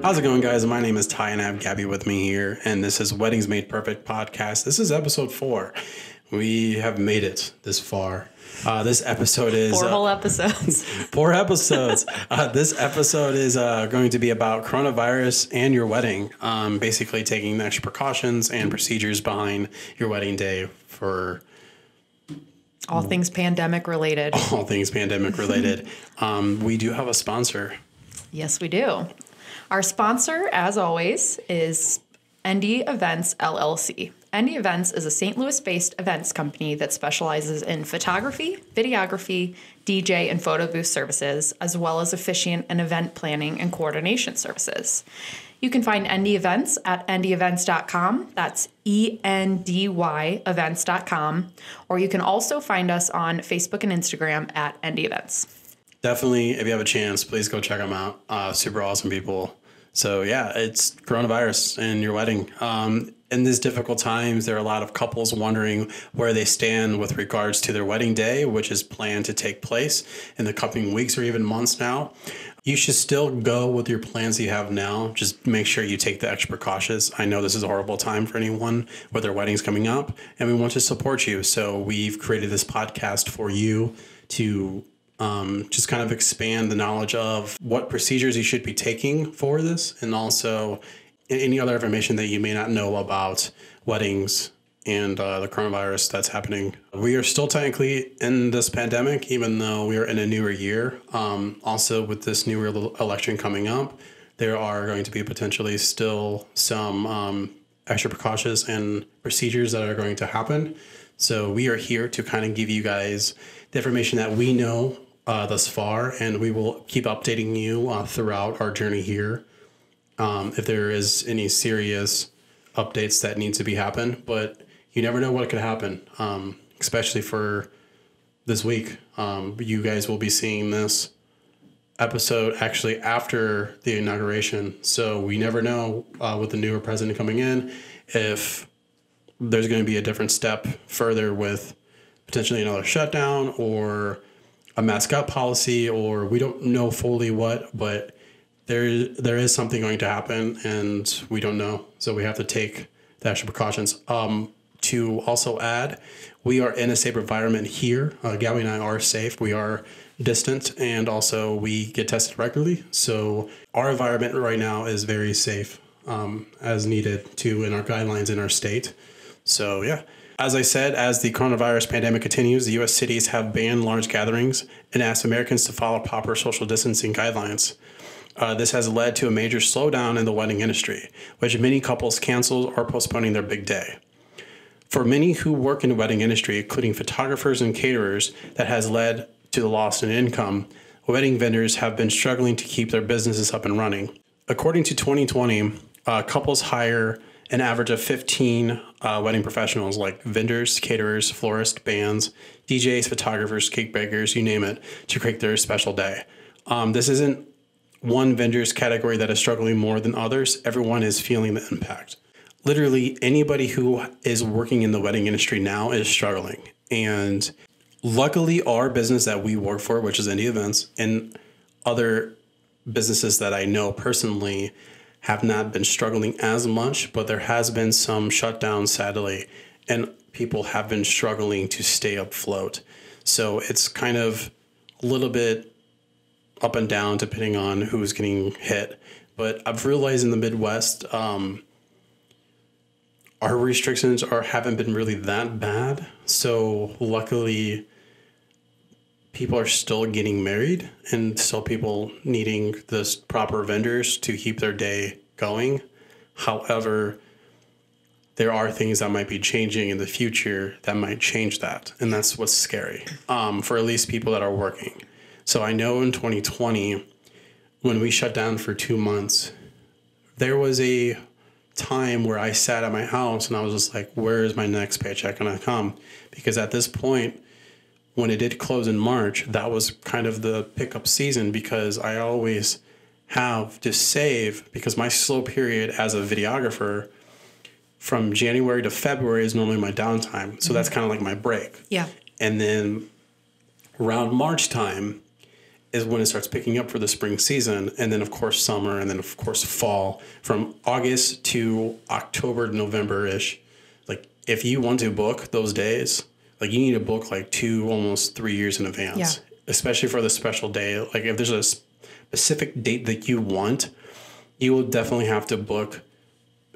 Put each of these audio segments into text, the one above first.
How's it going, guys? My name is Ty, and I have Gabby with me here, and this is Weddings Made Perfect podcast. This is episode 4. We have made it this far. This episode is 4 whole episodes. 4 episodes. This episode is going to be about coronavirus and your wedding. Basically, taking the extra precautions and procedures behind your wedding day for all things pandemic related. All things pandemic related. We do have a sponsor. Yes, we do. Our sponsor, as always, is ND Events LLC. ND Events is a St. Louis-based events company that specializes in photography, videography, DJ, and photo booth services, as well as officiant and event planning and coordination services. You can find ND Events at ndevents.com. That's ENDY events.com. Or you can also find us on Facebook and Instagram at ND Events. Definitely, if you have a chance, please go check them out. Super awesome people. So yeah, it's coronavirus and your wedding. In these difficult times, there are a lot of couples wondering where they stand with regards to their wedding day, which is planned to take place in the coming weeks or even months now. You should still go with your plans you have now. Just make sure you take the extra precautions. I know this is a horrible time for anyone with their weddings coming up, and we want to support you. So we've created this podcast for you to just kind of expand the knowledge of what procedures you should be taking for this, and also any other information that you may not know about weddings and the coronavirus that's happening. We are still technically in this pandemic, even though we are in a newer year. Also, with this newer election coming up, there are going to be potentially still some extra precautions and procedures that are going to happen. So we are here to kind of give you guys the information that we know thus far, and we will keep updating you throughout our journey here if there is any serious updates that need to be happen. But you never know what could happen, especially for this week. You guys will be seeing this episode actually after the inauguration, so we never know with the newer president coming in if there's going to be a different step further with potentially another shutdown or a mask up policy, or we don't know fully what, but there is something going to happen, and we don't know. So we have to take the extra precautions. To also add, we are in a safe environment here. Gabby and I are safe. We are distant, and also we get tested regularly. So our environment right now is very safe, as needed to in our guidelines in our state. So yeah. As I said, as the coronavirus pandemic continues, the U.S. cities have banned large gatherings and asked Americans to follow proper social distancing guidelines. This has led to a major slowdown in the wedding industry, which many couples canceled or postponing their big day. For many who work in the wedding industry, including photographers and caterers, that has led to the loss in income. Wedding vendors have been struggling to keep their businesses up and running. According to 2020, couples hire an average of 15 wedding professionals like vendors, caterers, florists, bands, DJs, photographers, cake bakers, you name it, to create their special day. This isn't one vendor's category that is struggling more than others. Everyone is feeling the impact. Literally, anybody who is working in the wedding industry now is struggling. And luckily, our business that we work for, which is ND Events, and other businesses that I know personally have not been struggling as much, but there has been some shutdowns, sadly, and people have been struggling to stay afloat. So it's kind of a little bit up and down depending on who's getting hit. But I've realized in the Midwest, our restrictions haven't been really that bad. So luckily, people are still getting married and still people needing the proper vendors to keep their day going. However, there are things that might be changing in the future that might change that. And that's what's scary for at least people that are working. So I know in 2020, when we shut down for 2 months, there was a time where I sat at my house and I was just like, where is my next paycheck going to come? Because at this point, when it did close in March, that was kind of the pickup season, because I always have to save, because my slow period as a videographer from January to February is normally my downtime. So that's kind of like my break. Yeah. And then around March time is when it starts picking up for the spring season. And then, of course, summer, and then, of course, fall. From August to October to November-ish. Like, if you want to book those days, like, you need to book like 2, almost 3 years in advance. Yeah. Especially for the special day. Like, if there's a specific date that you want, you will definitely have to book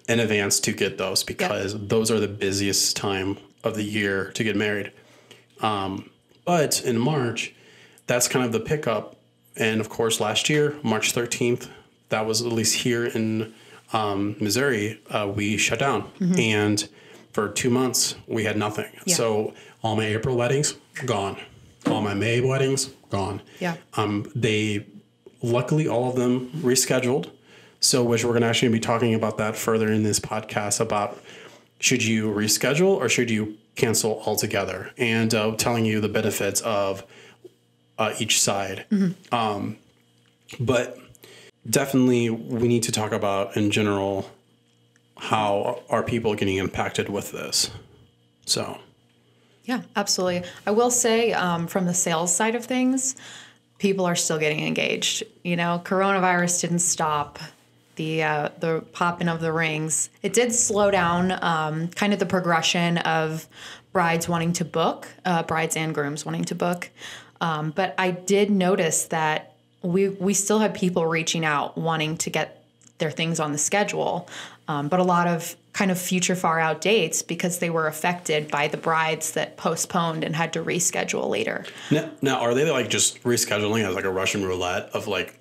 in advance to get those, because those are the busiest time of the year to get married. But in March, that's kind of the pickup. And of course, last year, March 13th, that was at least here in Missouri, we shut down. Mm-hmm. And for 2 months, we had nothing. Yeah. So all my April weddings, gone. All my May weddings, gone. Yeah. They, luckily, all of them rescheduled. So, which we're going to actually be talking about that further in this podcast, about should you reschedule or should you cancel altogether, and telling you the benefits of each side. Mm-hmm. But definitely we need to talk about in general, how are people getting impacted with this? So. Yeah, absolutely. I will say from the sales side of things, people are still getting engaged. You know, coronavirus didn't stop the popping of the rings. It did slow down kind of the progression of brides wanting to book, brides and grooms wanting to book. But I did notice that we still had people reaching out wanting to get their things on the schedule, but a lot of kind of future far out dates, because they were affected by the brides that postponed and had to reschedule later. Now, are they like just rescheduling as like a Russian roulette of like,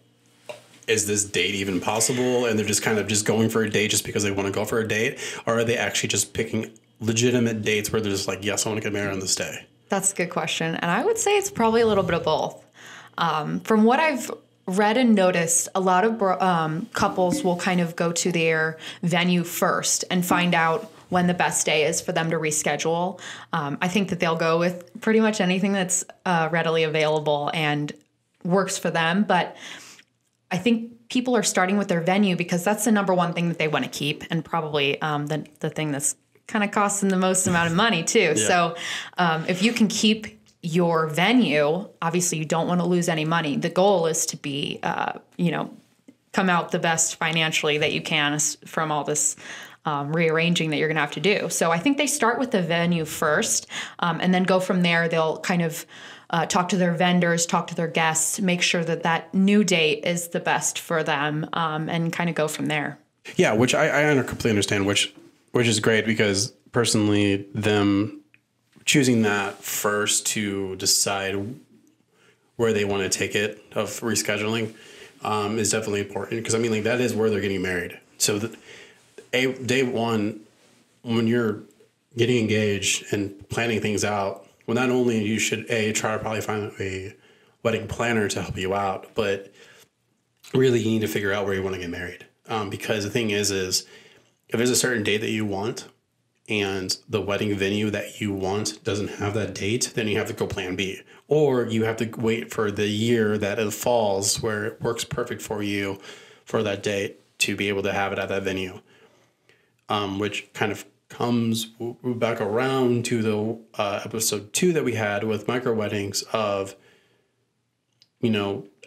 is this date even possible? And they're just kind of just going for a date just because they want to go for a date? Or are they actually just picking legitimate dates where they're just like, yes, I want to get married on this day? That's a good question. And I would say it's probably a little bit of both. From what I've read and noticed, a lot of couples will kind of go to their venue first and find out when the best day is for them to reschedule. I think that they'll go with pretty much anything that's readily available and works for them. But I think people are starting with their venue because that's the number one thing that they want to keep, and probably the thing that's kind of costing them the most amount of money too. Yeah. So if you can keep your venue, obviously you don't want to lose any money. The goal is to be, come out the best financially that you can from all this rearranging that you're going to have to do. So I think they start with the venue first, and then go from there. They'll kind of talk to their vendors, talk to their guests, make sure that that new date is the best for them, and kind of go from there. Yeah, which I completely understand, which is great, because personally, them choosing that first to decide where they want to take it of rescheduling is definitely important, because I mean, like, that is where they're getting married. So day one, when you're getting engaged and planning things out, well, not only you should try to probably find a wedding planner to help you out, but really you need to figure out where you want to get married. Because the thing is if there's a certain date that you want and the wedding venue that you want doesn't have that date, then you have to go plan B. Or you have to wait for the year that it falls where it works perfect for you for that date to be able to have it at that venue. Which kind of comes back around to the episode 2 that we had with micro weddings of,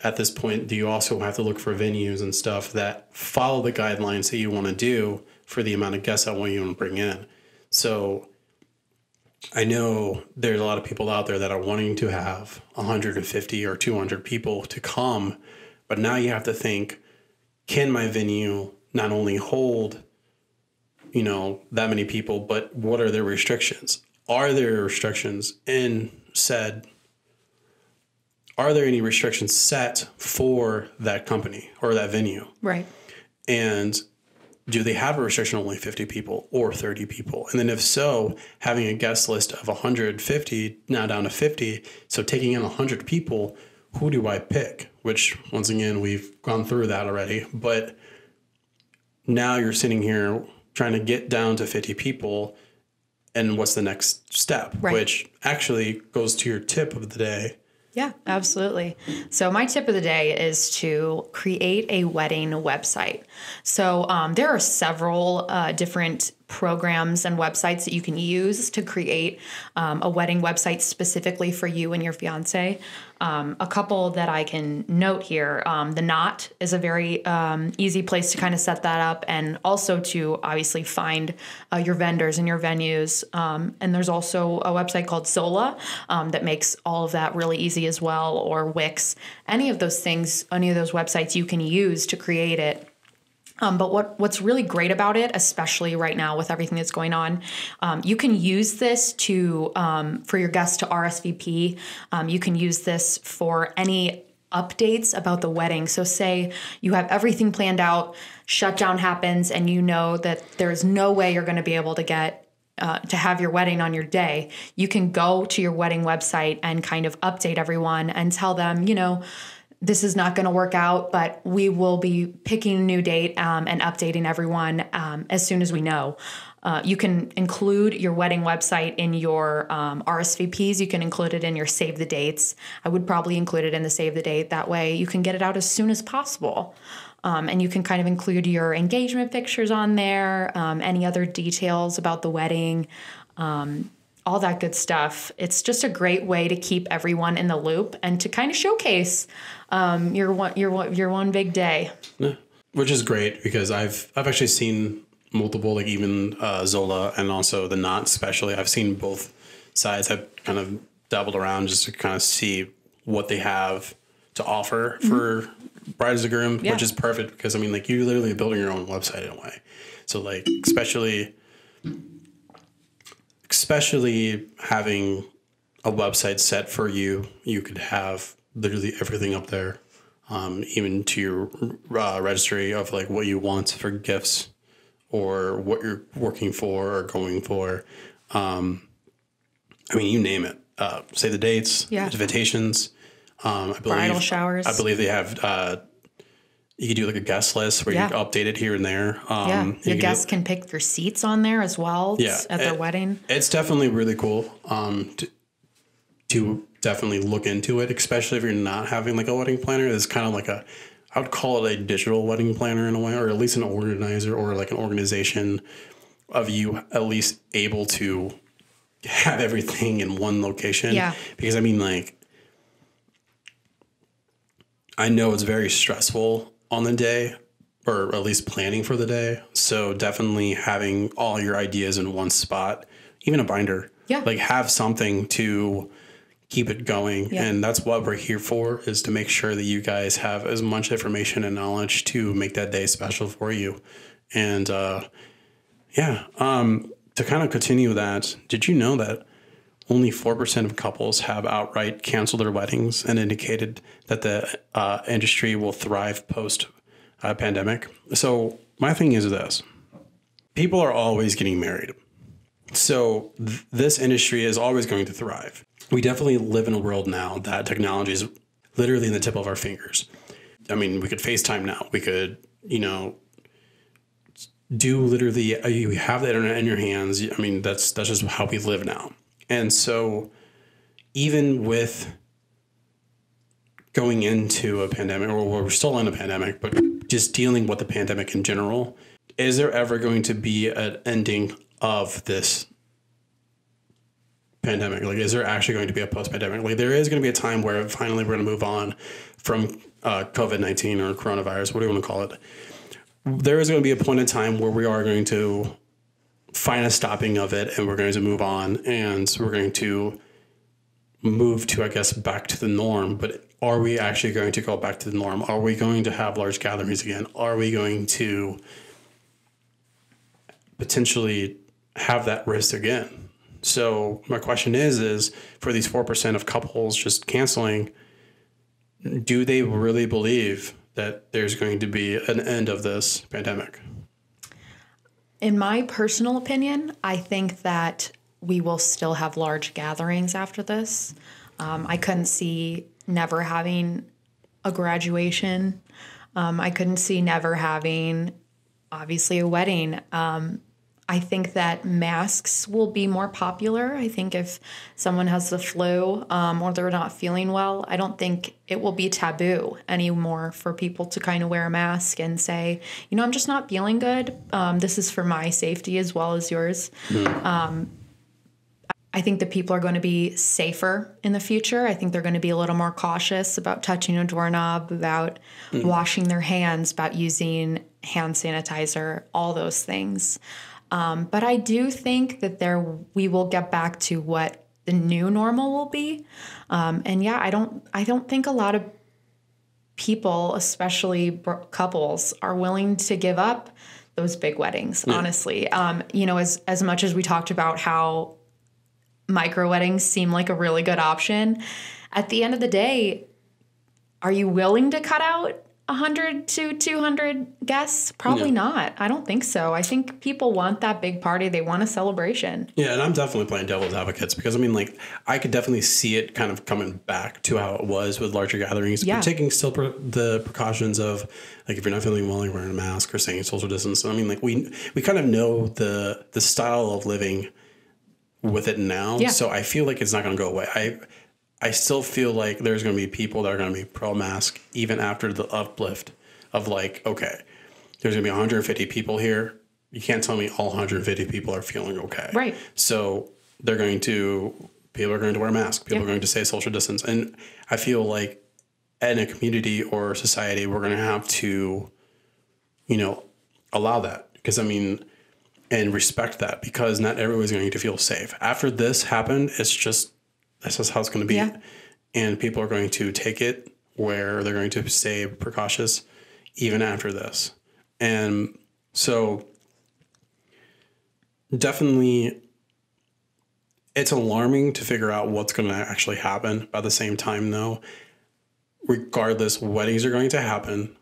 at this point, do you also have to look for venues and stuff that follow the guidelines that you want to do for the amount of guests that you want to bring in. So I know there's a lot of people out there that are wanting to have 150 or 200 people to come, but now you have to think, can my venue not only hold that many people, but what are their restrictions? Are there restrictions are there any restrictions set for that company or that venue? Right. And do they have a restriction of only 50 people or 30 people? And then if so, having a guest list of 150, now down to 50. So taking in 100 people, who do I pick? Which, once again, we've gone through that already. But now you're sitting here trying to get down to 50 people, and what's the next step? Right. Which actually goes to your tip of the day. Yeah, absolutely. So my tip of the day is to create a wedding website. So there are several different programs and websites that you can use to create a wedding website specifically for you and your fiance. A couple that I can note here, the Knot is a very easy place to kind of set that up, and also to obviously find your vendors and your venues. And there's also a website called Zola that makes all of that really easy as well, or Wix. Any of those things, any of those websites you can use to create it. But what's really great about it, especially right now with everything that's going on, you can use this to for your guests to RSVP. You can use this for any updates about the wedding. So say you have everything planned out, shutdown happens, and you know that there's no way you're going to be able to get to have your wedding on your day. You can go to your wedding website and kind of update everyone and tell them, this is not going to work out, but we will be picking a new date and updating everyone as soon as we know. You can include your wedding website in your RSVPs. You can include it in your save the dates. I would probably include it in the save the date. That way you can get it out as soon as possible. And you can kind of include your engagement pictures on there, any other details about the wedding, all that good stuff. It's just a great way to keep everyone in the loop and to kind of showcase your one big day. Yeah. Which is great, because I've actually seen multiple, like even Zola and also the Knot especially. I've seen both sides. I've kind of dabbled around just to kind of see what they have to offer for brides and groom, which is perfect, because I mean, like, you're literally building your own website in a way. So like, especially having a website set for you, you could have literally everything up there, even to your registry of like what you want for gifts or what you're working for or going for. I mean, you name it. Say the dates, invitations. I believe bridal showers. I believe they have. You could do like a guest list where you can update it here and there. Your guests can pick their seats on there as well at their wedding. It's definitely really cool to definitely look into it, especially if you're not having like a wedding planner. It's kind of like I would call it a digital wedding planner in a way, or at least an organizer or like an organization of you at least able to have everything in one location. Yeah. Because I mean, like, I know it's very stressful on the day, or at least planning for the day. So definitely having all your ideas in one spot, even a binder, like have something to keep it going. Yeah. And that's what we're here for, is to make sure that you guys have as much information and knowledge to make that day special for you. And, to kind of continue that, did you know that only 4% of couples have outright canceled their weddings and indicated that the industry will thrive post-pandemic? So my thing is this. People are always getting married. So this industry is always going to thrive. We definitely live in a world now that technology is literally in the tip of our fingers. I mean, we could FaceTime now. We could, do literally, you have the internet in your hands. I mean, that's just how we live now. And so even with going into a pandemic, or we're still in a pandemic, but just dealing with the pandemic in general, is there ever going to be an ending of this pandemic? Like, is there actually going to be a post-pandemic? Like, there is going to be a time where finally we're going to move on from COVID-19 or coronavirus, what do you want to call it? There is going to be a point in time where we are going to find a stopping of it, and we're going to move on, and we're going to move to, I guess, back to the norm. But are we actually going to go back to the norm? Are we going to have large gatherings again? Are we going to potentially have that risk again? So my question is for these 4% of couples just canceling, do they really believe that there's going to be an end of this pandemic? In my personal opinion, I think that we will still have large gatherings after this. I couldn't see never having a graduation. I couldn't see never having, obviously, a wedding. I think that masks will be more popular. I think if someone has the flu or they're not feeling well, I don't think it will be taboo anymore for people to kind of wear a mask and say, I'm just not feeling good. This is for my safety as well as yours. I think that people are going to be safer in the future. I think they're going to be a little more cautious about touching a doorknob, about washing their hands, about using hand sanitizer, all those things. But I do think that we will get back to what the new normal will be. And yeah, I don't think a lot of people, especially couples, are willing to give up those big weddings, honestly. As much as we talked about how micro weddings seem like a really good option, at the end of the day, are you willing to cut out 100 to 200 guests? Probably not. I don't think so. I think people want that big party. They want a celebration. Yeah, and I'm definitely playing devil's advocates because, I could definitely see it kind of coming back to how it was with larger gatherings, but taking still the precautions of, if you're not feeling well, you're wearing a mask or staying social distance. We kind of know the style of living with it now. Yeah. So I feel like it's not going to go away. I still feel like there's going to be people that are going to be pro-mask even after the uplift of okay, there's going to be 150 people here. You can't tell me all 150 people are feeling okay. Right. So people are going to wear a mask. People are going to stay social distance. And I feel like in a community or society, we're going to have to, allow that and respect that because not everyone's going to feel safe. After this happened, this is how it's going to be. Yeah. And people are going to take it where they're going to stay precautious even after this. And so definitely it's alarming to figure out what's going to actually happen. By the same time, though, regardless, weddings are going to happen.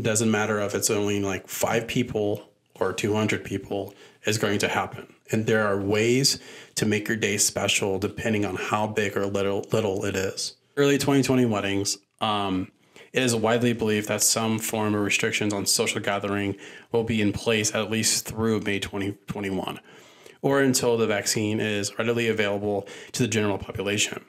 Doesn't matter if it's only 5 people or 200 people, is going to happen. And there are ways to make your day special depending on how big or little it is. Early 2020 weddings, it is widely believed that some form of restrictions on social gathering will be in place at least through May 2021, or until the vaccine is readily available to the general population.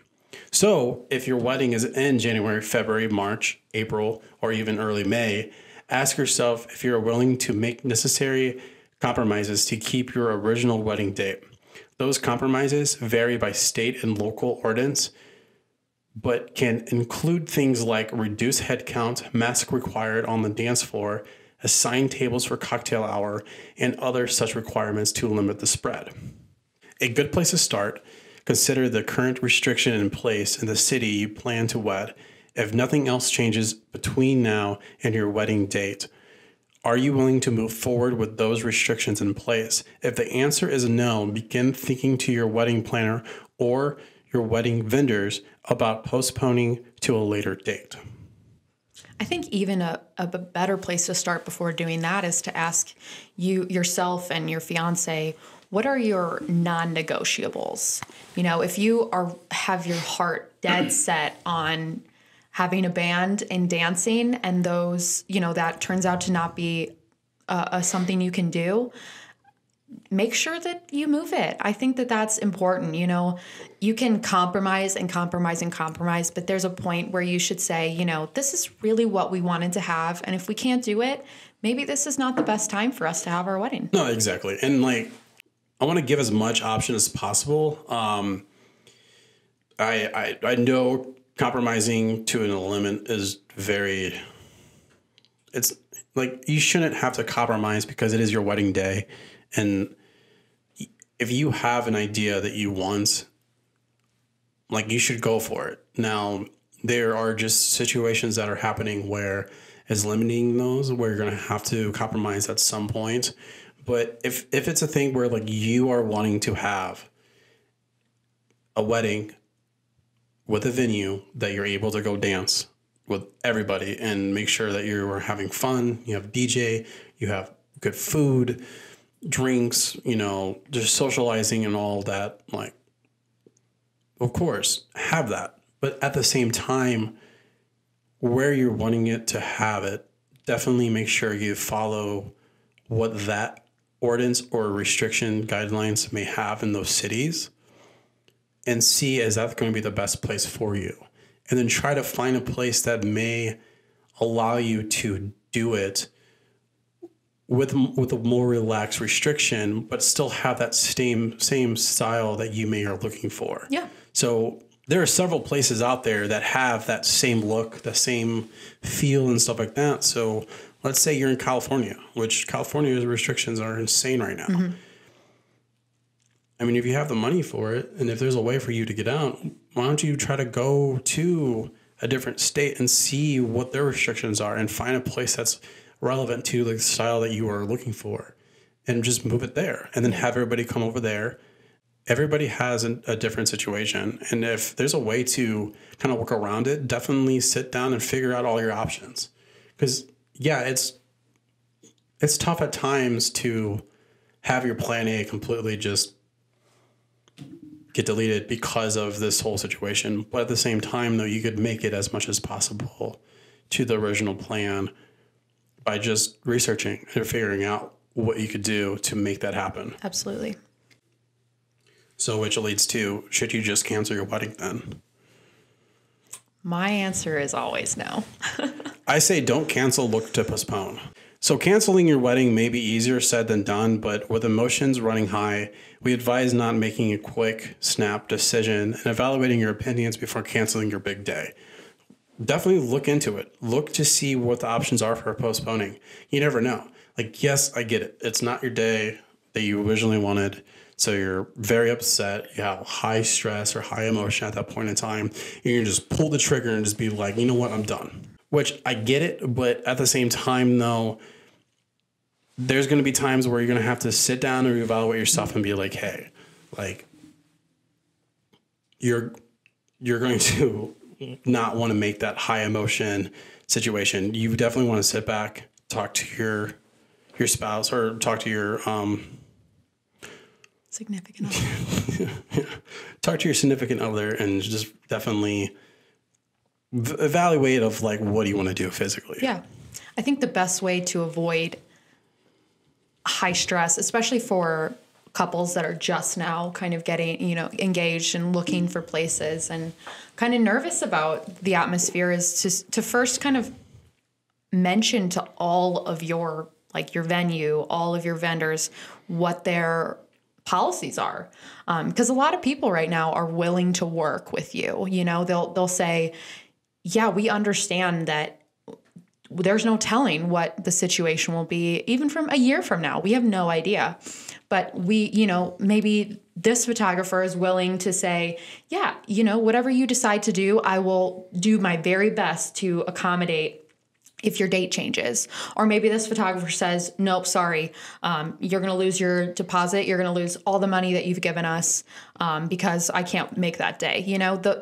So if your wedding is in January, February, March, April, or even early May, ask yourself if you're willing to make necessary compromises to keep your original wedding date. Those compromises vary by state and local ordinance, but can include things like reduced head count, mask required on the dance floor, assigned tables for cocktail hour, and other such requirements to limit the spread. A good place to start, consider the current restriction in place in the city you plan to wed. If nothing else changes between now and your wedding date, are you willing to move forward with those restrictions in place? If the answer is no, begin thinking to your wedding planner or your wedding vendors about postponing to a later date. I think even a better place to start before doing that is to ask yourself and your fiance, what are your non-negotiables? If you have your heart dead set on having a band and dancing, and those, that turns out to not be something you can do, make sure that you move it. I think that that's important. You can compromise and compromise and compromise, but there's a point where you should say, this is really what we wanted to have. And if we can't do it, maybe this is not the best time for us to have our wedding. No, exactly. And I want to give as much option as possible. I know compromising to an limit is it's you shouldn't have to compromise because it is your wedding day. And if you have an idea that you want, you should go for it. Now, there are just situations that are happening where is limiting those, where you're going to have to compromise at some point. But if it's a thing where you are wanting to have a wedding with a venue that you're able to go dance with everybody and make sure that you're having fun, you have DJ, you have good food, drinks, just socializing and all that, of course, have that. But at the same time, where you're wanting it to have it, definitely make sure you follow what that ordinance or restriction guidelines may have in those cities and see, is that going to be the best place for you? And then try to find a place that may allow you to do it with a more relaxed restriction, but still have that same style that you may are looking for. Yeah. So there are several places out there that have that same look, the same feel and stuff like that. So let's say you're in California, which California's restrictions are insane right now. Mm-hmm. I mean, if you have the money for it, and if there's a way for you to get out, why don't you try to go to a different state and see what their restrictions are and find a place that's relevant to the style that you are looking for and just move it there and then have everybody come over there. Everybody has a different situation. And if there's a way to kind of work around it, definitely sit down and figure out all your options. Because, yeah, it's tough at times to have your plan A completely just get deleted because of this whole situation. But at the same time, though, you could make it as much as possible to the original plan by just researching and figuring out what you could do to make that happen. Absolutely. So which leads to, should you just cancel your wedding then? My answer is always no. I say don't cancel, look to postpone. So canceling your wedding may be easier said than done, but with emotions running high, we advise not making a quick, snap decision and evaluating your opinions before canceling your big day. Definitely look into it. Look to see what the options are for postponing. You never know. Like, yes, I get it. It's not your day that you originally wanted. So you're very upset. You have high stress or high emotion at that point in time. You can just pull the trigger and just be like, you know what, I'm done. Which I get it. But at the same time, though, there's going to be times where you're going to have to sit down and reevaluate yourself and be like, hey, like, you're going to not want to make that high emotion situation. You definitely want to sit back, talk to your spouse or talk to your significant other. Yeah. Talk to your significant other and just definitely evaluate of like, what do you want to do physically? Yeah. I think the best way to avoid high stress, especially for couples that are just now kind of getting, engaged and looking for places and kind of nervous about the atmosphere, is to first kind of mention to all of your venue, all of your vendors, what their policies are. Because a lot of people right now are willing to work with you. They'll say, yeah, we understand that there's no telling what the situation will be, even from a year from now. We have no idea. But maybe this photographer is willing to say, yeah, whatever you decide to do, I will do my very best to accommodate if your date changes. Or maybe this photographer says, nope, sorry, you're going to lose your deposit. You're going to lose all the money that you've given us because I can't make that day.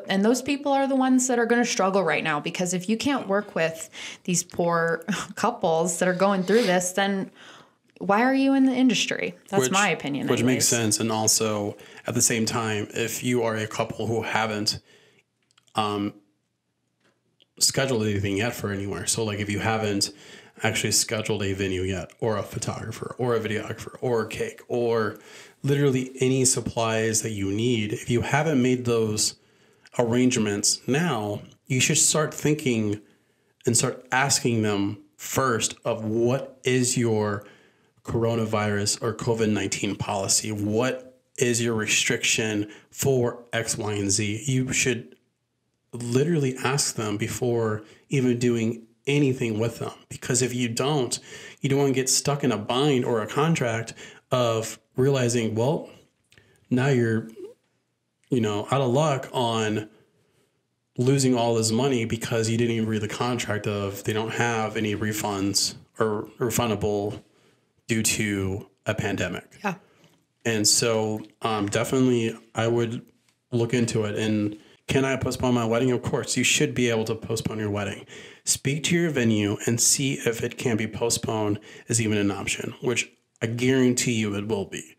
And those people are the ones that are going to struggle right now, because if you can't work with these poor couples that are going through this, then why are you in the industry? That's my opinion. Which makes sense. And also at the same time, if you are a couple who haven't scheduled anything yet for anywhere. So like if you haven't actually scheduled a venue yet, or a photographer or a videographer or a cake or literally any supplies that you need, if you haven't made those arrangements now, you should start thinking and start asking them first of what is your coronavirus or COVID-19 policy? What is your restriction for X, Y, and Z? You should literally ask them before even doing anything with them. Because if you don't want to get stuck in a bind or a contract of realizing, well, now you're, out of luck on losing all this money because you didn't even read the contract of they don't have any refunds or refundable due to a pandemic. Yeah. And so definitely I would look into it. And can I postpone my wedding? Of course, you should be able to postpone your wedding. Speak to your venue and see if it can be postponed as even an option, which I guarantee you it will be.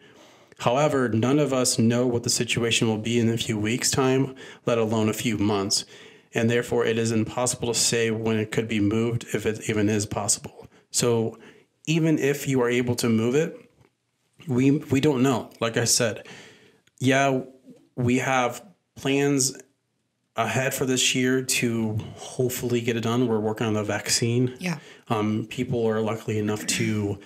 However, none of us know what the situation will be in a few weeks' time, let alone a few months. And therefore, it is impossible to say when it could be moved, if it even is possible. So even if you are able to move it, We don't know. Like I said, yeah, we have plans ahead for this year to hopefully get it done. We're working on the vaccine. Yeah. People are lucky enough to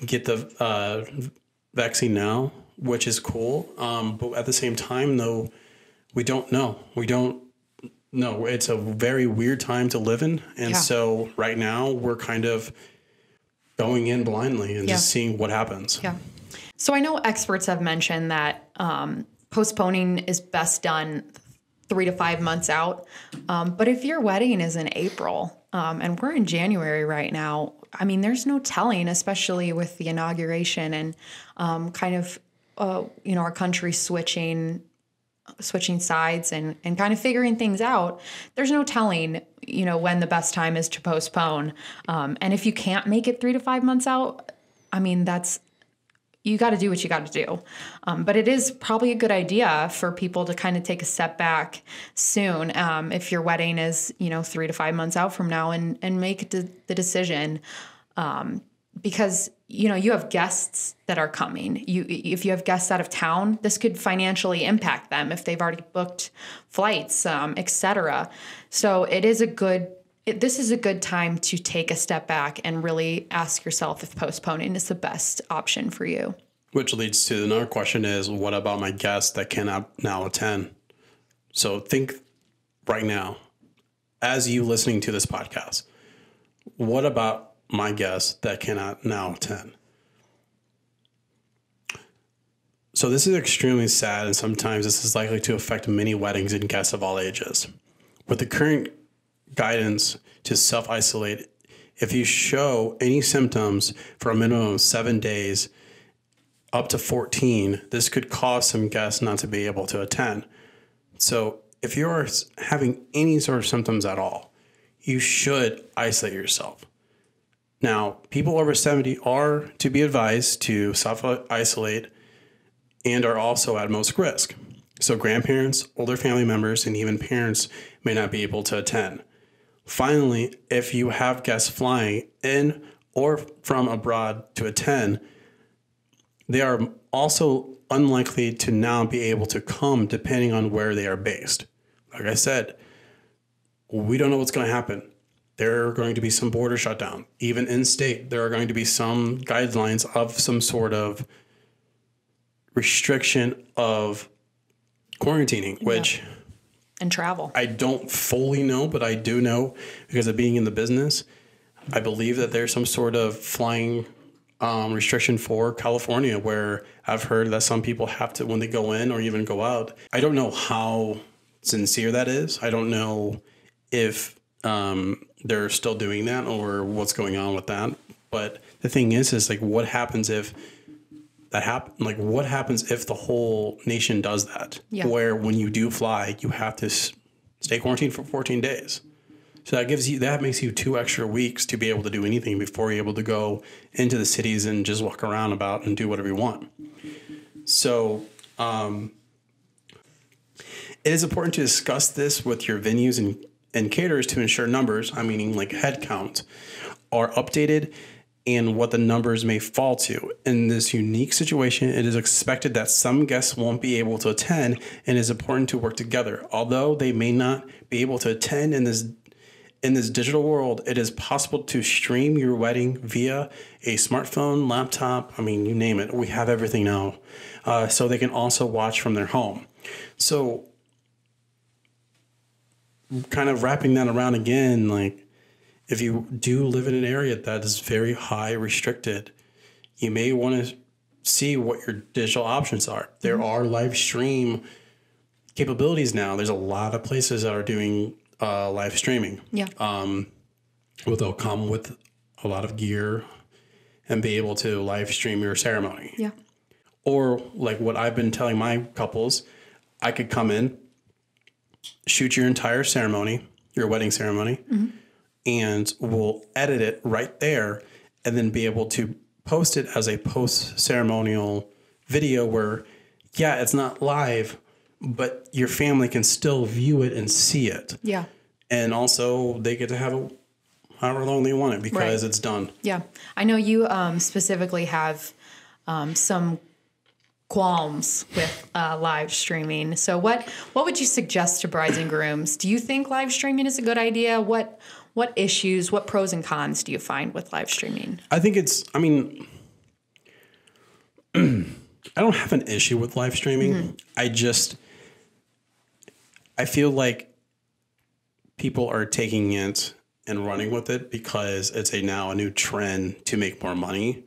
get the vaccine now, which is cool. But at the same time, though, we don't know. We don't know. It's a very weird time to live in. And so right now we're kind of going in blindly and just seeing what happens. Yeah. So I know experts have mentioned that postponing is best done 3 to 5 months out. But if your wedding is in April and we're in January right now, I mean, there's no telling, especially with the inauguration and kind of, our country switching sides and kind of figuring things out. There's no telling, when the best time is to postpone. And if you can't make it 3 to 5 months out, I mean, you got to do what you got to do. But it is probably a good idea for people to kind of take a step back soon. If your wedding is, 3 to 5 months out from now and make the decision. Because, you have guests that are coming. If you have guests out of town, this could financially impact them if they've already booked flights, et cetera. So this is a good time to take a step back and really ask yourself if postponing is the best option for you. Which leads to another question is, what about my guests that cannot now attend? So think right now, as you listening to this podcast, what about my guests that cannot now attend? So this is extremely sad, and sometimes this is likely to affect many weddings and guests of all ages. With the current guidance to self-isolate, if you show any symptoms for a minimum of 7 days up to 14, this could cause some guests not to be able to attend. So if you're having any sort of symptoms at all, you should isolate yourself. Now, people over 70 are to be advised to self-isolate and are also at most risk. So grandparents, older family members, and even parents may not be able to attend. Finally, if you have guests flying in or from abroad to attend, they are also unlikely to now be able to come depending on where they are based. Like I said, we don't know what's going to happen. There are going to be some border shutdown. Even in state, there are going to be some guidelines of some sort of restriction of quarantining, which... And travel. I don't fully know, but I do know because of being in the business. I believe that there's some sort of flying restriction for California where I've heard that some people have to, when they go in or even go out. I don't know how sincere that is. I don't know if they're still doing that or what's going on with that. But the thing is like, what happens if that happen? Like, what happens if the whole nation does that? Yeah. Where when you do fly, you have to stay quarantined for 14 days. So that makes you 2 extra weeks to be able to do anything before you're able to go into the cities and just walk around about and do whatever you want. So it is important to discuss this with your venues and caterers to ensure numbers, meaning like head count, are updated and what the numbers may fall to. In this unique situation, it is expected that some guests won't be able to attend, and it is important to work together. Although they may not be able to attend in this digital world, it is possible to stream your wedding via a smartphone, laptop, you name it. We have everything now. So they can also watch from their home. So kind of wrapping that around again, like if you do live in an area that is very high restricted, you may want to see what your digital options are. There are live stream capabilities now. There's a lot of places that are doing live streaming. Yeah. They'll come with a lot of gear and be able to live stream your ceremony. Yeah. Or like what I've been telling my couples, I could come in, shoot your entire ceremony, your wedding ceremony, and we'll edit it right there and then be able to post it as a post-ceremonial video where, yeah, it's not live, but your family can still view it and see it. Yeah. And also they get to have it however long they want it because it's done. Yeah. I know you specifically have some qualms with live streaming. So what would you suggest to brides and grooms? Do you think live streaming is a good idea? What issues, what pros and cons do you find with live streaming? I think I don't have an issue with live streaming. I feel like people are taking it and running with it because it's now a new trend to make more money.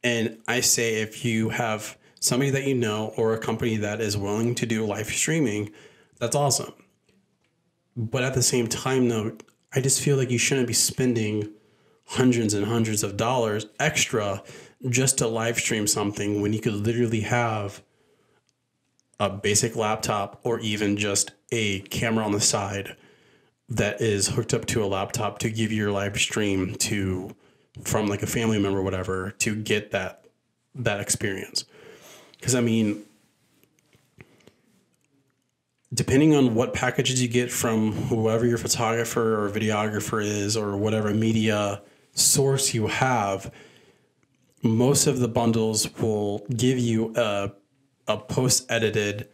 And I say, if you have somebody that you know or a company that is willing to do live streaming, that's awesome. But at the same time, though, I just feel like you shouldn't be spending hundreds and hundreds of dollars extra just to live stream something when you could literally have a basic laptop or even just a camera on the side that is hooked up to a laptop to give your live stream from like a family member or whatever to get that experience. Because depending on what packages you get from whoever your photographer or videographer is or whatever media source you have, most of the bundles will give you a post-edited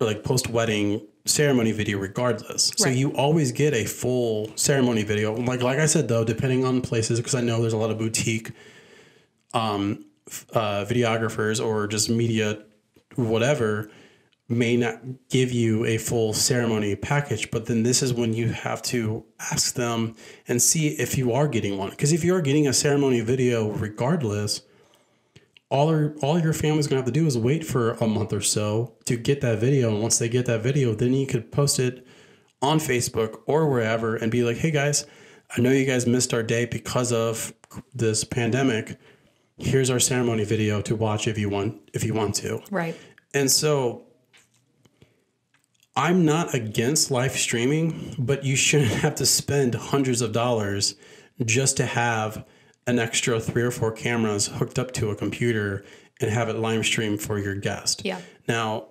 or like post-wedding ceremony video regardless. Right. So you always get a full ceremony video. Like I said, though, depending on places, because I know there's a lot of boutique videographers or just media, whatever, may not give you a full ceremony package. But then this is when you have to ask them and see if you are getting one. Because if you are getting a ceremony video regardless, all your family's going to have to do is wait for a month or so to get that video. And once they get that video, then you could post it on Facebook or wherever and be like, hey guys, I know you guys missed our day because of this pandemic. Here's our ceremony video to watch if you want to. Right. And so I'm not against live streaming, but you shouldn't have to spend hundreds of dollars just to have an extra 3 or 4 cameras hooked up to a computer and have it live stream for your guest. Yeah. Now,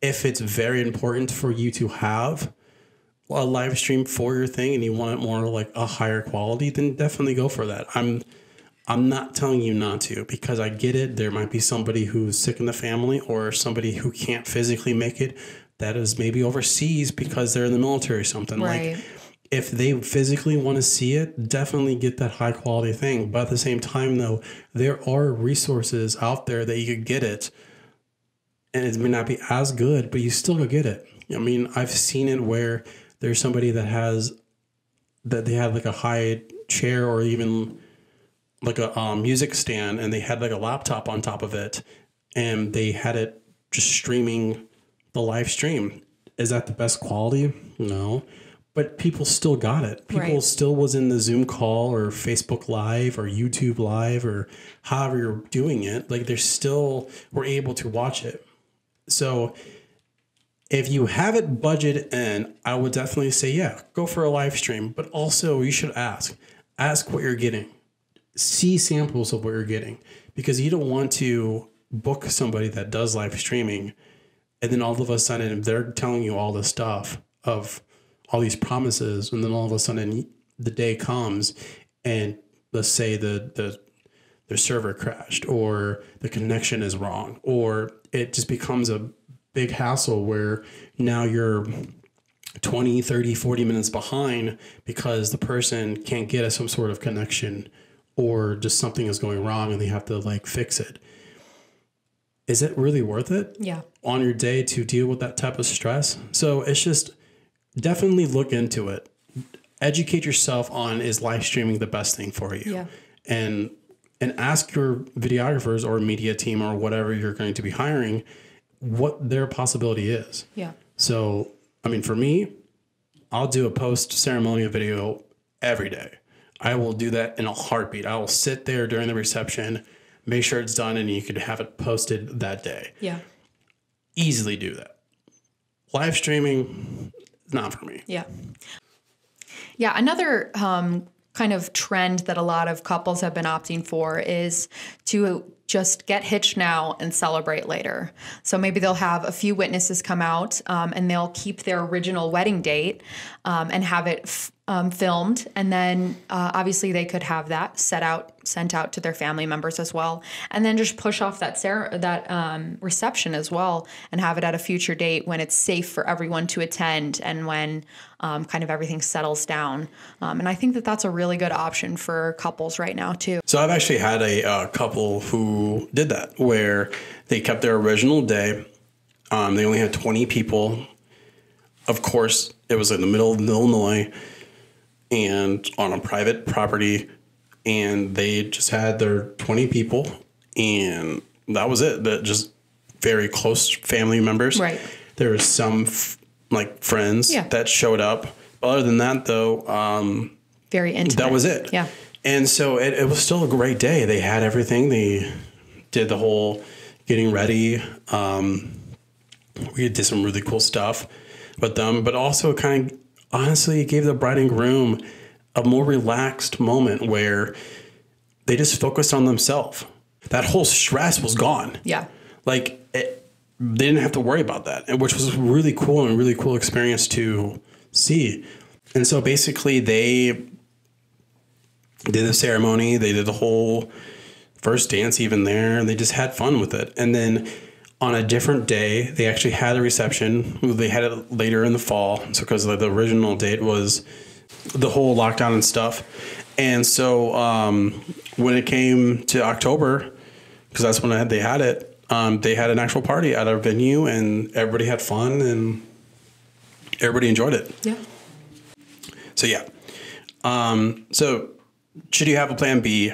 if it's very important for you to have a live stream for your thing and you want it more like a higher quality, then definitely go for that. I'm not telling you not to, because I get it. There might be somebody who's sick in the family or somebody who can't physically make it that is maybe overseas because they're in the military or something. Right. Like, if they physically want to see it, definitely get that high quality thing. But at the same time, though, there are resources out there that you could get it, and it may not be as good, but you still go get it. I mean, I've seen it where there's somebody that they had like a high chair or even like a music stand, and they had like a laptop on top of it, and they had it just streaming the live stream. Is that the best quality? No. But people still got it. People still was in the Zoom call or Facebook Live or YouTube Live or however you're doing it. Like, they still were able to watch it. So if you have it budgeted in, I would definitely say, yeah, go for a live stream. But also you should ask what you're getting. See samples of what you're getting, because you don't want to book somebody that does live streaming and then all of a sudden they're telling you all this stuff of all these promises, and then all of a sudden the day comes and let's say the server crashed or the connection is wrong, or it just becomes a big hassle where now you're 20, 30, 40 minutes behind because the person can't get some sort of connection or just something is going wrong and they have to like fix it. Is it really worth it? Yeah. On your day to deal with that type of stress? So it's just definitely look into it. Educate yourself on, is live streaming the best thing for you? Yeah. And ask your videographers or media team or whatever you're going to be hiring what their possibility is. Yeah. So, I mean, for me, I'll do a post-ceremonial video every day. I will do that in a heartbeat. I will sit there during the reception, make sure it's done, and you could have it posted that day. Yeah. Easily do that. Live streaming, not for me. Yeah. Yeah. Another kind of trend that a lot of couples have been opting for is to just get hitched now and celebrate later. So maybe they'll have a few witnesses come out and they'll keep their original wedding date and have it filmed. And then obviously they could have that sent out to their family members as well. And then just push off that reception as well and have it at a future date when it's safe for everyone to attend and when kind of everything settles down. And I think that that's a really good option for couples right now too. So I've actually had a couple who did that where they kept their original day. They only had 20 people. Of course, it was in the middle of Illinois and on a private property, and they just had their 20 people, and that was it. That just very close family members. Right. There was some friends that showed up. Other than that, though, very intimate. That was it. Yeah. And so it was still a great day. They had everything. They did the whole getting ready. We did some really cool stuff with them, but also kind of honestly gave the bride and groom a more relaxed moment where they just focused on themselves. That whole stress was gone. Yeah. They didn't have to worry about that, which was really cool and a really cool experience to see. And so basically they did the ceremony. They did the whole first dance even there, and they just had fun with it. And then on a different day, they actually had a reception. They had it later in the fall. So because the original date was the whole lockdown and stuff. And so when it came to October, because that's when they had it, they had an actual party at our venue, and everybody had fun and everybody enjoyed it. Yeah. So yeah. So should you have a plan B,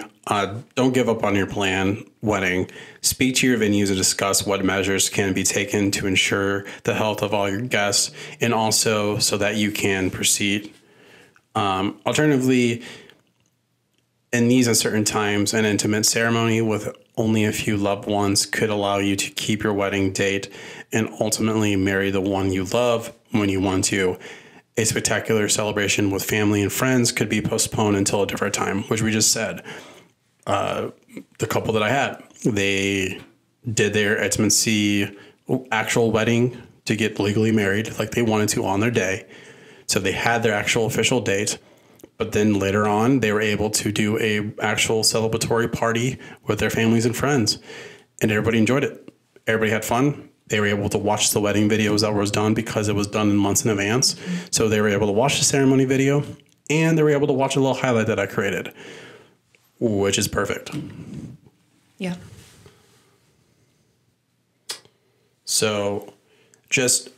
don't give up on your plan wedding. Speak to your venues and discuss what measures can be taken to ensure the health of all your guests and also so that you can proceed. Alternatively, in these uncertain times, an intimate ceremony with only a few loved ones could allow you to keep your wedding date and ultimately marry the one you love when you want to. A spectacular celebration with family and friends could be postponed until a different time, which we just said. The couple that I had, they did their intimacy actual wedding to get legally married like they wanted to on their day. So they had their actual official date, but then later on they were able to do a actual celebratory party with their families and friends, and everybody enjoyed it. Everybody had fun. They were able to watch the wedding videos that was done because it was done in months in advance. So they were able to watch the ceremony video, and they were able to watch a little highlight that I created, which is perfect. Yeah. So just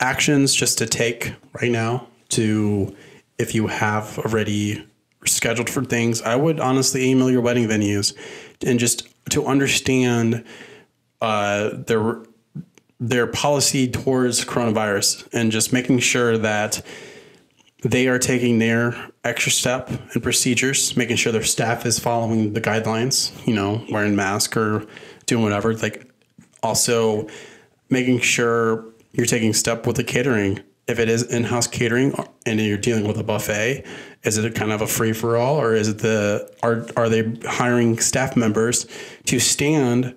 actions just to take right now to, if you have already scheduled for things, I would honestly email your wedding venues and just to understand their policy towards coronavirus and just making sure that they are taking their extra step and procedures, making sure their staff is following the guidelines, wearing masks or doing whatever. Also making sure you're taking step with the catering. If it is in-house catering and you're dealing with a buffet, is it kind of a free for all, or is it are they hiring staff members to stand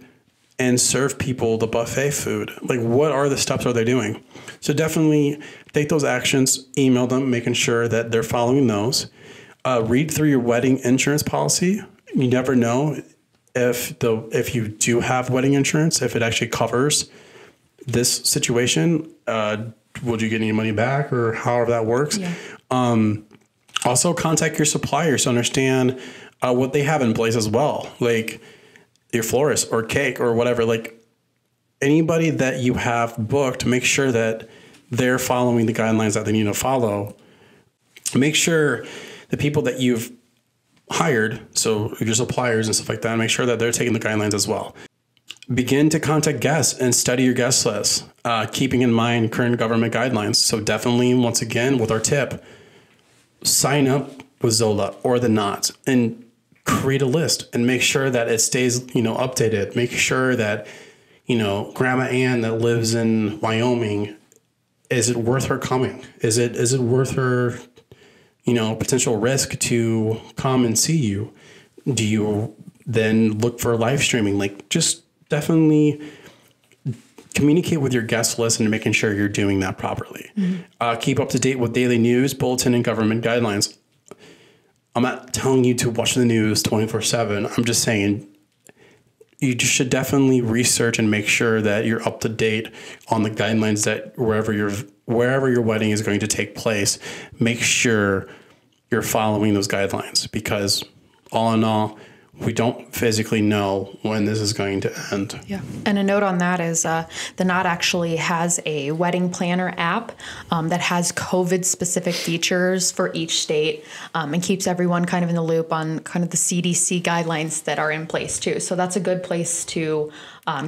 and serve people the buffet food? What are the steps are they doing? So definitely take those actions, email them, making sure that they're following those. Read through your wedding insurance policy. You never know if you do have wedding insurance, if it actually covers this situation. Would you get any money back or however that works? Yeah. Also contact your suppliers to understand what they have in place as well. Your florist or cake or whatever, anybody that you have booked, make sure that they're following the guidelines that they need to follow. Make sure the people that you've hired, so your suppliers and stuff like that, make sure that they're taking the guidelines as well. Begin to contact guests and study your guest list, keeping in mind current government guidelines. So definitely, once again, with our tip, sign up with Zola or the Knots and create a list and make sure that it stays, updated. Make sure that, Grandma Ann that lives in Wyoming, is it worth her coming? Is it worth her, potential risk to come and see you? Do then look for live streaming. Like, just definitely communicate with your guest list and making sure you're doing that properly. Keep up to date with daily news, bulletin, and government guidelines. I'm not telling you to watch the news 24/7. I'm just saying you should definitely research and make sure that you're up to date on the guidelines that wherever your wedding is going to take place, make sure you're following those guidelines, because all in all, we don't physically know when this is going to end. Yeah. And a note on that is the Knot actually has a wedding planner app that has COVID specific features for each state and keeps everyone kind of in the loop on kind of the CDC guidelines that are in place too. So that's a good place to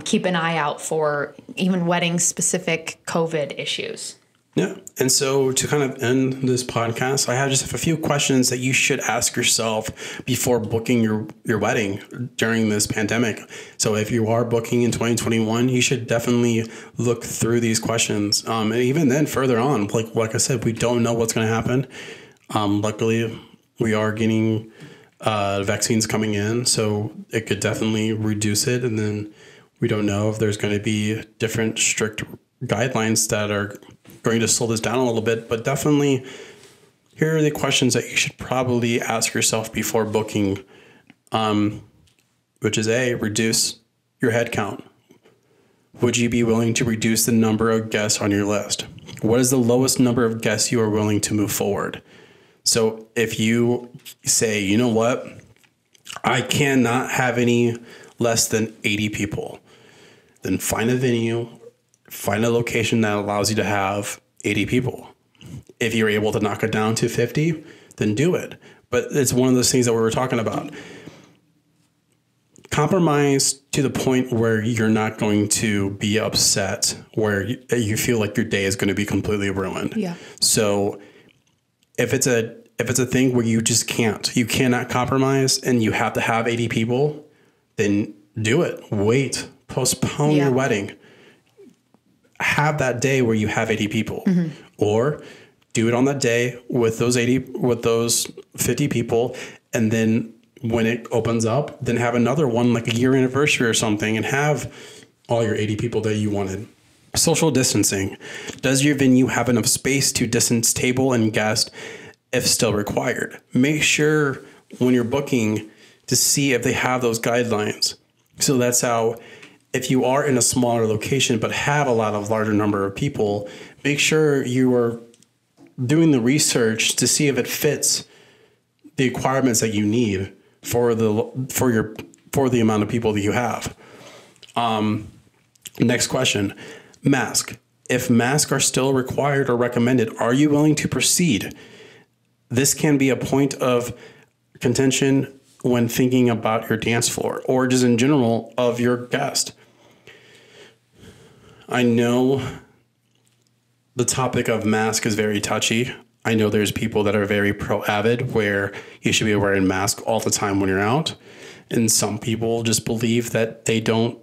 keep an eye out for even wedding specific COVID issues. Yeah. And so to kind of end this podcast, I have just a few questions that you should ask yourself before booking your wedding during this pandemic. So if you are booking in 2021, you should definitely look through these questions. And even then further on, like I said, we don't know what's going to happen. Luckily, we are getting vaccines coming in, so it could definitely reduce it. And then we don't know if there's going to be different strict guidelines that are going to slow this down a little bit, but definitely here are the questions that you should probably ask yourself before booking, which is reduce your head count. Would you be willing to reduce the number of guests on your list? What is the lowest number of guests you are willing to move forward? So if you say, you know what, I cannot have any less than 80 people, then find a venue, find a location that allows you to have 80 people. If you're able to knock it down to 50, then do it. But it's one of those things that we were talking about. Compromise to the point where you're not going to be upset, where you feel like your day is going to be completely ruined. Yeah. So if it's a thing where you cannot compromise and you have to have 80 people, then do it. Wait, postpone your wedding. Have that day where you have 80 people, or do it on that day with those 50 people. And then when it opens up, then have another one like a year anniversary or something and have all your 80 people that you wanted. Social distancing. Does your venue have enough space to distance table and guest if still required? Make sure when you're booking to see if they have those guidelines. So that's how, if you are in a smaller location but have a larger number of people, make sure you are doing the research to see if it fits the requirements that you need for the amount of people that you have. Next question, mask. If masks are still required or recommended, are you willing to proceed? This can be a point of contention when thinking about your dance floor or just in general of your guest. I know the topic of mask is very touchy. I know there's people that are very pro-avid where you should be wearing mask all the time when you're out. And some people just believe that they don't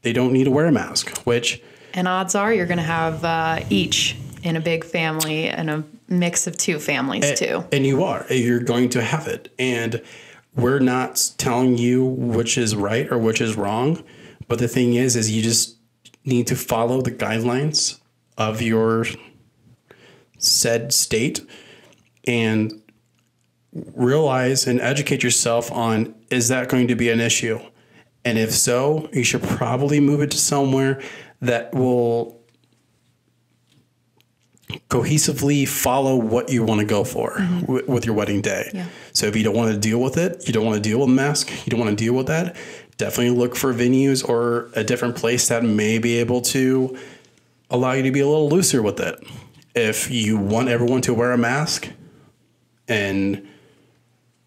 need to wear a mask, and odds are you're going to have each in a big family and a mix of two families too. And you're going to have it. And we're not telling you which is right or which is wrong. But the thing is you just need to follow the guidelines of your said state and realize and educate yourself on, is that going to be an issue? And if so, you should probably move it to somewhere that will cohesively follow what you want to go for with your wedding day. Yeah. So if you don't want to deal with it, you don't want to deal with mask, you don't want to deal with that, definitely look for venues or a different place that may be able to allow you to be a little looser with it. If you want everyone to wear a mask and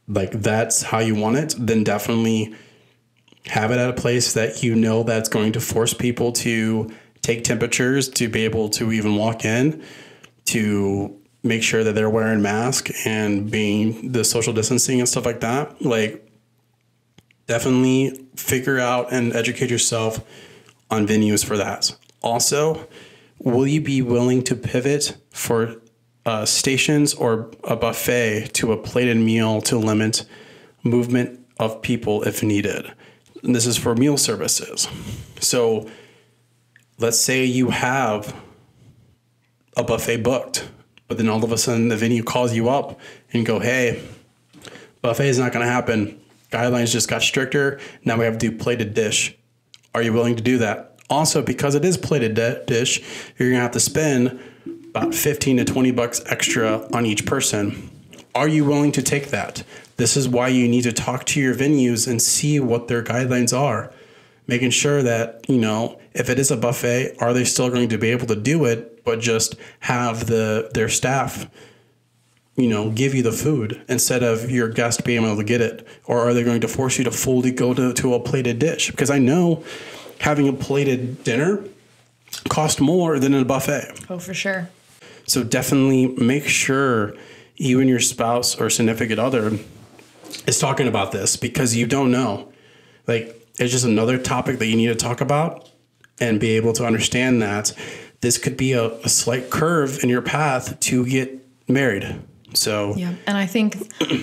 like that's how you want it, then definitely have it at a place that you know that's going to force people to take temperatures to be able to even walk in, to make sure that they're wearing masks and being the social distancing and stuff like that. Like, definitely figure out and educate yourself on venues for that. Also, will you be willing to pivot for stations or a buffet to a plated meal to limit movement of people if needed. And this is for meal services. So let's say you have a buffet booked, but then all of a sudden the venue calls you up and go, hey, buffet is not going to happen. Guidelines just got stricter. Now we have to do plated dish. Are you willing to do that? Also, because it is plated dish, you're going to have to spend about 15 to 20 bucks extra on each person. Are you willing to take that? This is why you need to talk to your venues and see what their guidelines are. Making sure that, you know, if it is a buffet, are they still going to be able to do it, but just have their staff, you know, give you the food instead of your guest being able to get it? Or are they going to force you to fully go to a plated dish? Because I know having a plated dinner costs more than a buffet. Oh, for sure. So definitely make sure you and your spouse or significant other is talking about this, because you don't know. Like, it's just another topic that you need to talk about and be able to understand that this could be a slight curve in your path to get married. So yeah, and I think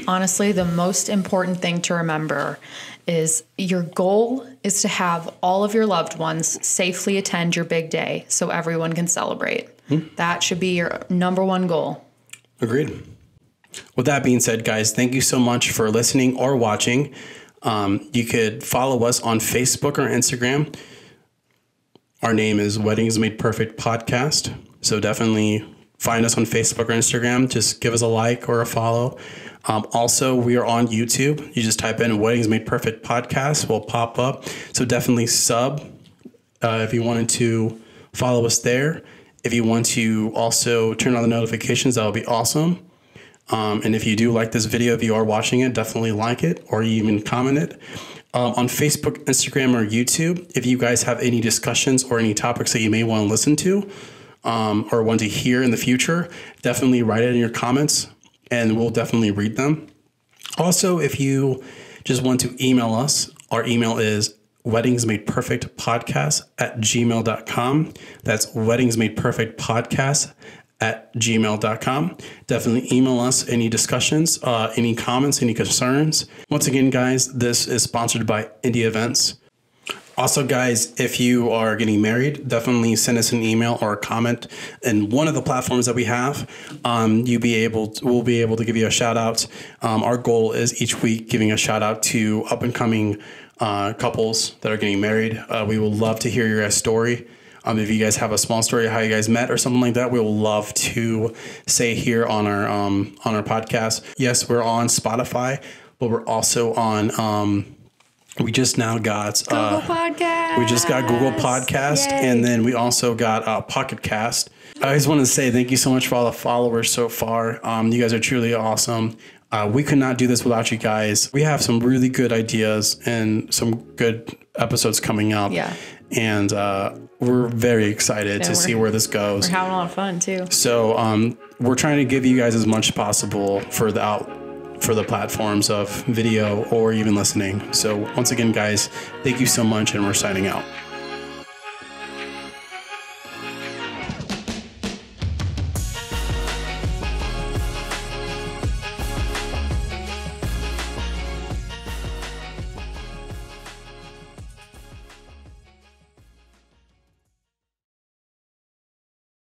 honestly, the most important thing to remember is your goal is to have all of your loved ones safely attend your big day so everyone can celebrate. That should be your number one goal. Agreed. With that being said, guys, thank you so much for listening or watching. You could follow us on Facebook or Instagram. Our name is Weddings Made Perfect Podcast. So definitely find us on Facebook or Instagram. Just give us a like or a follow. Also, we are on YouTube. You just type in Weddings Made Perfect Podcast. We'll pop up. So definitely sub if you wanted to follow us there. If you want to also turn on the notifications, that would be awesome. And if you do like this video, if you are watching it, definitely like it or even comment it. On Facebook, Instagram, or YouTube, if you guys have any discussions or any topics that you may want to listen to or want to hear in the future, definitely write it in your comments and we'll definitely read them. Also, if you just want to email us, our email is weddingsmadeperfectpodcast@gmail.com. That's weddingsmadeperfectpodcast@gmail.com. Definitely email us any discussions, any comments, any concerns. Once again, guys, this is sponsored by Indie Events. Also, guys, if you are getting married, definitely send us an email or a comment in one of the platforms that we have. We'll be able to give you a shout out. Our goal is each week giving a shout out to up and coming couples that are getting married. We would love to hear your guys' story. If you guys have a small story of how you guys met or something like that, we will love to say here on our podcast. Yes, we're on Spotify, but we're also on. We just now got Google Podcast. We just got Google Podcast, Yay. and then we also got Pocket Cast. I just want to say thank you so much for all the followers so far. You guys are truly awesome. We could not do this without you guys. We have some really good ideas and some good episodes coming up. Yeah. And we're very excited to see where this goes. We're having a lot of fun too. So we're trying to give you guys as much as possible for the platforms of video or even listening. So once again, guys, thank you so much, and we're signing out.